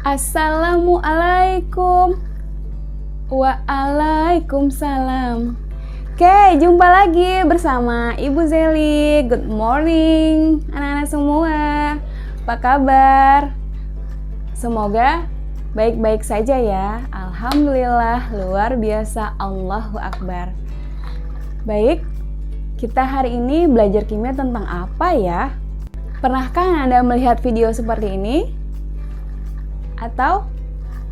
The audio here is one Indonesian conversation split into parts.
Assalamualaikum. Waalaikumsalam. Oke, jumpa lagi bersama Ibu Zeli. Good morning anak-anak semua. Apa kabar? Semoga baik-baik saja ya. Alhamdulillah, luar biasa. Allahu Akbar. Baik, kita hari ini belajar kimia tentang apa ya? Pernahkah Anda melihat video seperti ini? Atau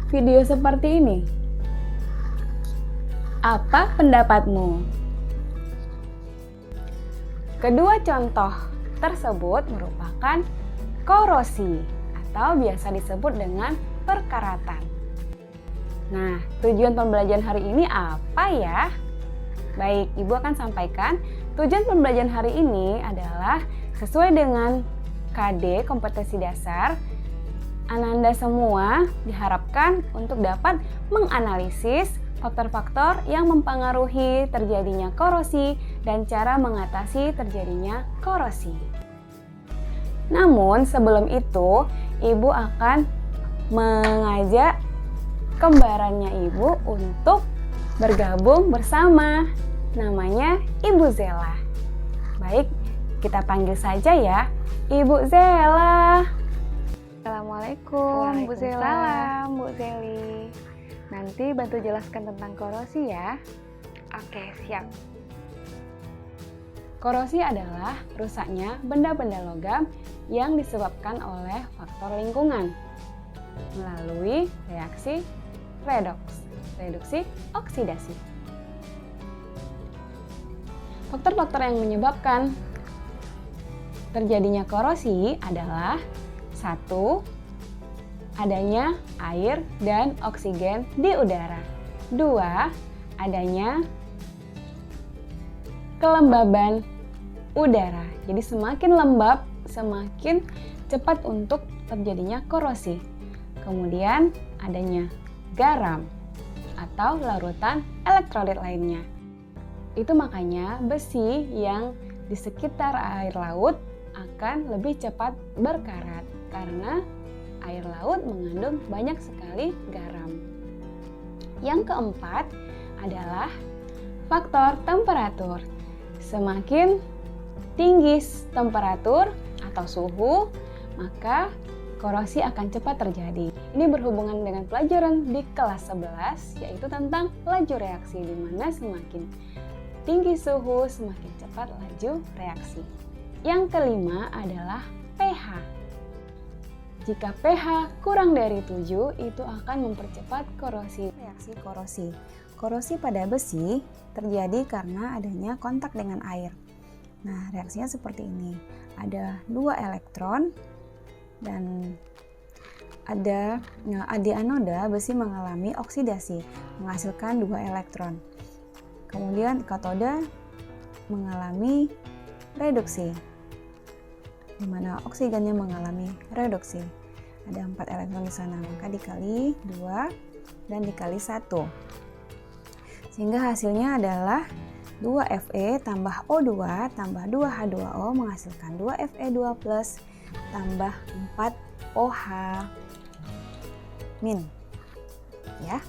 video seperti ini? Apa pendapatmu? Kedua contoh tersebut merupakan korosi atau biasa disebut dengan perkaratan. Nah, tujuan pembelajaran hari ini apa ya? Baik, Ibu akan sampaikan tujuan pembelajaran hari ini adalah sesuai dengan KD kompetensi dasar. Ananda semua diharapkan untuk dapat menganalisis faktor-faktor yang mempengaruhi terjadinya korosi dan cara mengatasi terjadinya korosi. Namun sebelum itu, Ibu akan mengajak kembarannya Ibu untuk bergabung bersama. Namanya Ibu Zela. Baik, kita panggil saja ya, Ibu Zela. Assalamualaikum Bu Zela, Bu Zeli. Nanti bantu jelaskan tentang korosi ya. Oke, siap. Korosi adalah rusaknya benda-benda logam yang disebabkan oleh faktor lingkungan melalui reaksi reduksi oksidasi. Faktor-faktor yang menyebabkan terjadinya korosi adalah 1. Adanya air dan oksigen di udara. 2. Adanya kelembaban udara. Jadi semakin lembab, semakin cepat untuk terjadinya korosi. Kemudian adanya garam atau larutan elektrolit lainnya. Itu makanya besi yang di sekitar air laut akan lebih cepat berkarat karena air laut mengandung banyak sekali garam. Yang keempat adalah faktor temperatur. Semakin tinggi temperatur atau suhu, maka korosi akan cepat terjadi. Ini berhubungan dengan pelajaran di kelas 11, yaitu tentang laju reaksi, di mana semakin tinggi suhu, semakin cepat laju reaksi. Yang kelima adalah pH. Jika pH kurang dari 7, itu akan mempercepat korosi. Reaksi korosi. Korosi pada besi terjadi karena adanya kontak dengan air. Nah, reaksinya seperti ini. Ada 2 elektron dan di anoda besi mengalami oksidasi, menghasilkan 2 elektron. Kemudian katoda mengalami reduksi, di mana oksigennya mengalami reduksi. Ada 4 elektron di sana, maka dikali 2 dan dikali 1. Sehingga hasilnya adalah 2Fe tambah O2 tambah 2H2O menghasilkan 2Fe2+ tambah 4OH min. Ya.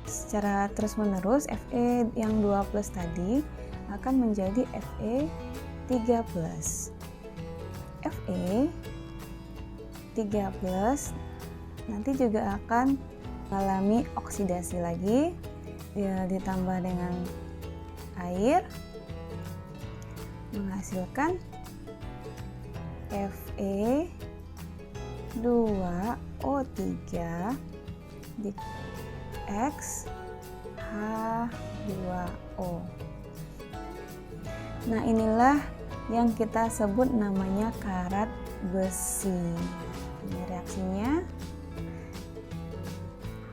Secara terus-menerus Fe yang 2+ tadi akan menjadi Fe3+. Fe3+ nanti juga akan mengalami oksidasi lagi, ditambah dengan air menghasilkan Fe2O3 di X H2O. Nah, inilah yang kita sebut namanya karat besi. Ini reaksinya.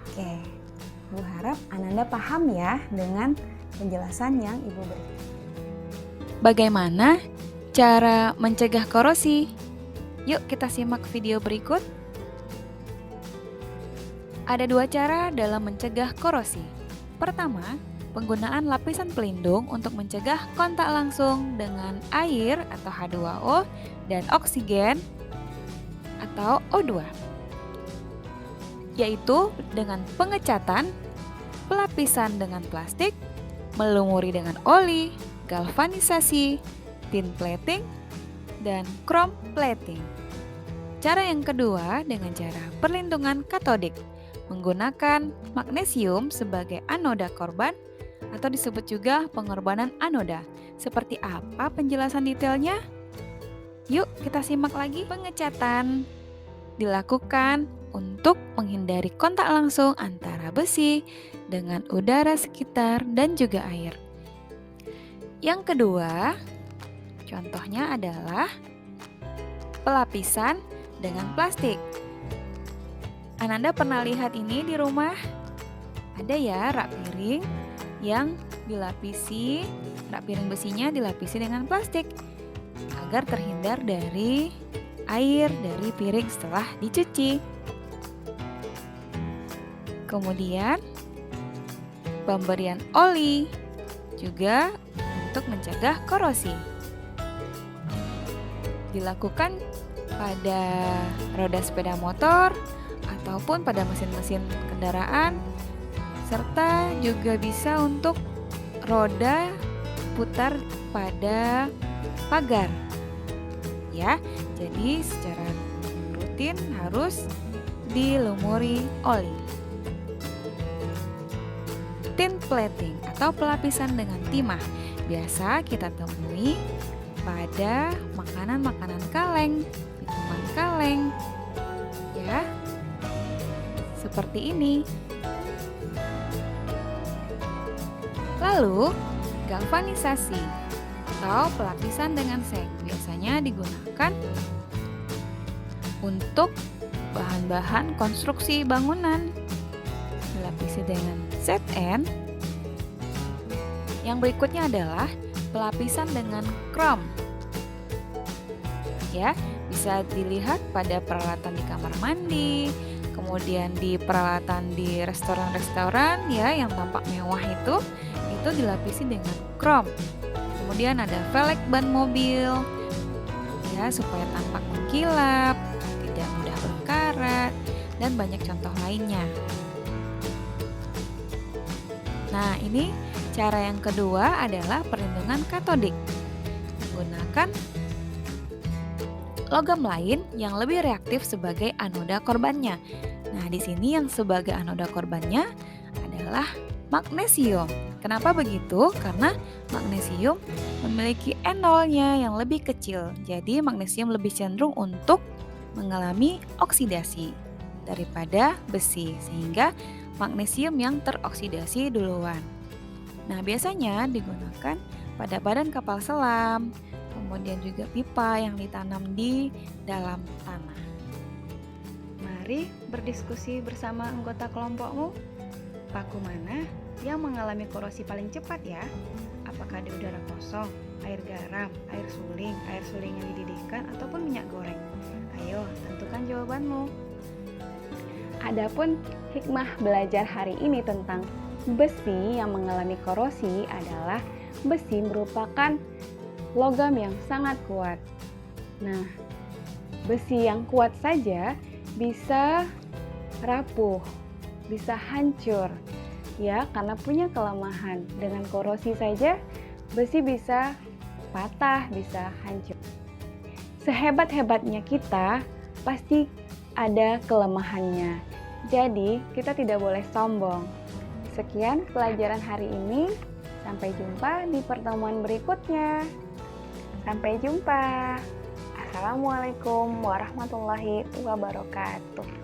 Oke, Ibu harap Ananda paham ya dengan penjelasan yang Ibu berikan. Bagaimana cara mencegah korosi? Yuk kita simak video berikut. Ada 2 cara dalam mencegah korosi. Pertama, penggunaan lapisan pelindung untuk mencegah kontak langsung dengan air atau H2O dan oksigen atau O2. yaitu dengan pengecatan, pelapisan dengan plastik, melumuri dengan oli, galvanisasi, tin plating, dan chrome plating. Cara yang kedua dengan cara perlindungan katodik, menggunakan magnesium sebagai anoda korban atau disebut juga pengorbanan anoda. Seperti apa penjelasan detailnya? Yuk kita simak lagi. Pengecatan dilakukan untuk menghindari kontak langsung antara besi dengan udara sekitar dan juga air. Yang kedua, contohnya adalah pelapisan dengan plastik. Ananda pernah lihat ini di rumah? Ada ya rak piring yang dilapisi, rak piring besinya dilapisi dengan plastik agar terhindar dari air dari piring setelah dicuci. Kemudian pemberian oli juga untuk mencegah korosi. Dilakukan pada roda sepeda motor ataupun pada mesin-mesin kendaraan, serta juga bisa untuk roda putar pada pagar. Ya, jadi secara rutin harus dilumuri oli. Tin plating atau pelapisan dengan timah biasa kita temui pada makanan-makanan kaleng, minuman kaleng, ya, seperti ini. Lalu, galvanisasi atau pelapisan dengan seng biasanya digunakan untuk bahan-bahan konstruksi bangunan. Dilapisi dengan ZN. Yang berikutnya adalah pelapisan dengan krom. Ya, bisa dilihat pada peralatan di kamar mandi, kemudian di peralatan di restoran-restoran ya yang tampak mewah itu dilapisi dengan krom. Kemudian ada velg ban mobil ya supaya tampak mengkilap, tidak mudah berkarat, dan banyak contoh lainnya. Nah, ini cara yang kedua adalah perlindungan katodik. Menggunakan logam lain yang lebih reaktif sebagai anoda korbannya. Nah, di sini yang sebagai anoda korbannya adalah magnesium. Kenapa begitu? Karena magnesium memiliki enolnya yang lebih kecil. Jadi magnesium lebih cenderung untuk mengalami oksidasi daripada besi, sehingga magnesium yang teroksidasi duluan. Nah, biasanya digunakan pada badan kapal selam, kemudian juga pipa yang ditanam di dalam tanah. Mari berdiskusi bersama anggota kelompokmu. Paku mana yang mengalami korosi paling cepat ya? Apakah di udara kosong, air garam, air suling yang dididihkan, ataupun minyak goreng? Ayo, tentukan jawabanmu. Adapun hikmah belajar hari ini tentang besi yang mengalami korosi adalah besi merupakan logam yang sangat kuat. Nah, besi yang kuat saja bisa rapuh, bisa hancur, ya, karena punya kelemahan. Dengan korosi saja, besi bisa patah, bisa hancur. Sehebat-hebatnya kita, pasti ada kelemahannya. Jadi, kita tidak boleh sombong. Sekian pelajaran hari ini. Sampai jumpa di pertemuan berikutnya. Sampai jumpa. Assalamualaikum warahmatullahi wabarakatuh.